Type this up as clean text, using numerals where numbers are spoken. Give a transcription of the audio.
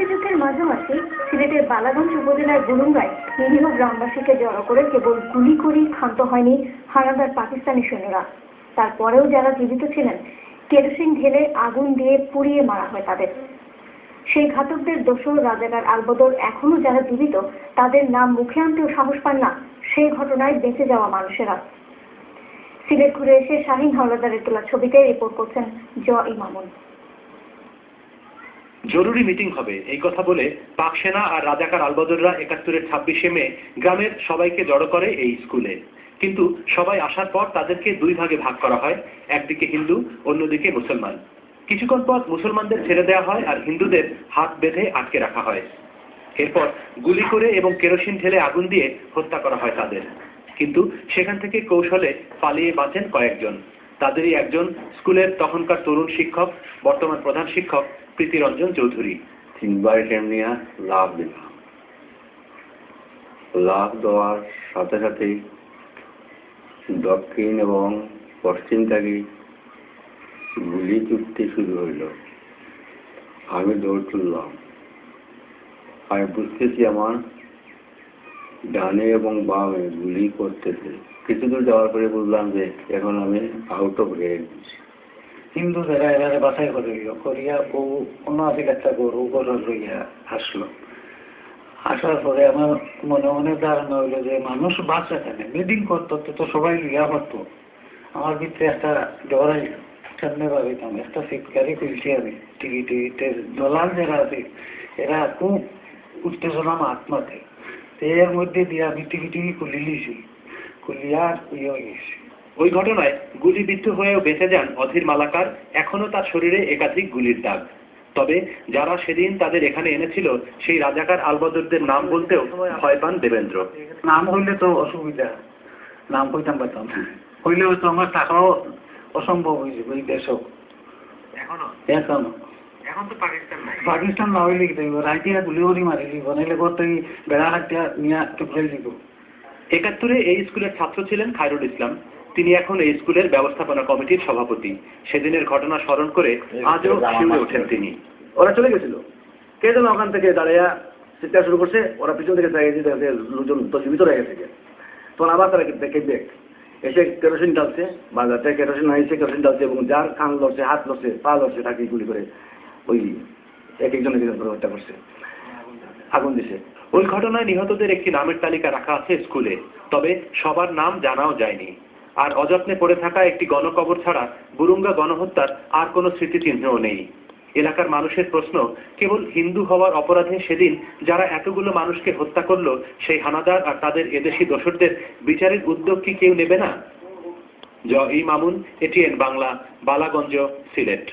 মুক্তিযুদ্ধের মাঝামাঝি সিলেটের বালাগঞ্জ উপজেলার বুলুঙ্গায় নিরীহ গ্রামবাসীকে জড়ো করে কেবল গুলি করেই ক্ষান্ত হয়নি হানাদার পাকিস্তানি সৈন্যরা। তারপরেও যারা জীবিত ছিলেন কেরোসিন ঢেলে আগুন দিয়ে পুড়িয়ে মারা হয় তাদের। সেই ঘাতকদের দোসর রাজাকার আলবদর এখনো যারা জীবিত তাদের নাম মুখে আনতেও সাহস পান না সেই ঘটনায় বেঁচে যাওয়া মানুষেরা। সিলেট ঘুরে এসে শাহীন হাওলাদারের তোলা ছবিতে রিপোর্ট করছেন ইমামুল। জরুরি মিটিং হবে এই কথা বলে পাক সেনা আর রাজাকার আলবদররা ৭১-এর ২৬শে মে গ্রামের সবাইকে জড়ো করে এই স্কুলে। কিন্তু সবাই আসার পর তাদেরকে দুই ভাগে ভাগ করা হয়, একদিকে হিন্দু অন্যদিকে মুসলমান। কিছুক্ষণ পর মুসলমানদের ছেড়ে দেওয়া হয় আর হিন্দুদের হাত বেঁধে আটকে রাখা হয়। এরপর গুলি করে এবং কেরোসিন ঢেলে আগুন দিয়ে হত্যা করা হয় তাদের। কিন্তু সেখান থেকে কৌশলে পালিয়ে বাঁচেন কয়েকজন। তাদেরই একজন স্কুলের তখনকার তরুণ শিক্ষক, বর্তমান প্রধান শিক্ষক প্রীতিরঞ্জন চৌধুরী। ৩বার নিয়ে লাভ দিলাম। লাভ দেওয়ার সাথে সাথেই দক্ষিণ এবং পশ্চিম থেকে গুলি ছুটতে শুরু হইল। আমি দৌড় তুললাম। আমি বুঝতেছি আমার ডানে এবং বামে গুলি করতেছে। কিছু দূর যাওয়ার পরে বুঝলাম যে এখন আমি আউট অফ রেঞ্জ। হিন্দু যারা এবারে বাছাই করে করিয়া বউ অন্য আসিল একটা গরু লইয়া আসলো। আসার পরে আমার মনে মনে ধারণা হইলো যে মানুষ বাঁচা কেন, মিটিং করতো তো সবাই লিয়া করতো। আমার ভিতরে একটা ডরাই সামনে ভাবিতাম, একটা সিটকারি খুলছি আমি টিকিটের দলাল যারা আছে এরা খুব উত্তেজনা আত্মাতে। এর মধ্যে দিয়ে আমি টিকিটি খুলি লিছি, খুলিয়া ইয়ে হয়ে গেছি। ওই ঘটনায় গুলিবিদ্ধ হয়েও বেঁচে যান অধীর মালাকার। এখনো তার শরীরে একাধিক গুলির দাগ। তবে যারা সেদিন তাদের এখানে এনেছিল সেই রাজাকার আলবদরদের নাম বলতেও ভয় পান দেবেন্দ্র। নাম হইলে তো অসুবিধা, নাম কইতাম পারতাম না, হইলেও তো আমার টাকাও অসম্ভব হয়ে যাবে। এই দেশও এখনো এখন তো পাকিস্তান না হইলে কি দেব, রাইতিয়া গুলি করি মারি দিব, নাইলে করতে বেড়া হাতিয়া নিয়ে টুকরাই দিব। ৭১-এ এই স্কুলের ছাত্র ছিলেন খায়রুল ইসলাম। তিনি এখন এই স্কুলের ব্যবস্থাপনা কমিটির সভাপতি। সেদিনের ঘটনা স্মরণ করে আজও শিউরে ওঠেন তিনি। ওরা চলে গেছিল, কে যেন ওখান থেকে দাঁড়িয়ে চিৎকার শুরু করছে। ওরা পিছন থেকে লোকজন তো জীবিত রয়ে গেছে। তখন আবার তারা দেখবে এসে কেরোসিন ডালছে, বাজারটা কেরোসিন হয়েছে, কেরোসিন ডালছে এবং যার কান লড়ছে, হাত লড়ছে, পা লড়ছে তাকে গুলি করে ওই একজনের করে হত্যা করছে, আগুন দিছে। ওই ঘটনায় নিহতদের একটি নামের তালিকা রাখা আছে স্কুলে, তবে সবার নাম জানাও যায়নি। আর অযত্নে পড়ে থাকা একটি গণকবর ছাড়া বুরুঙ্গা গণহত্যার আর কোনো স্মৃতিচিহ্নও নেই। এলাকার মানুষের প্রশ্ন, কেবল হিন্দু হওয়ার অপরাধে সেদিন যারা এতগুলো মানুষকে হত্যা করলো সেই হানাদার আর তাদের এদেশি দোসরদের বিচারের উদ্যোগ কি কেউ নেবে না? ইমামুল, এটিএন বাংলা, বালাগঞ্জ, সিলেট।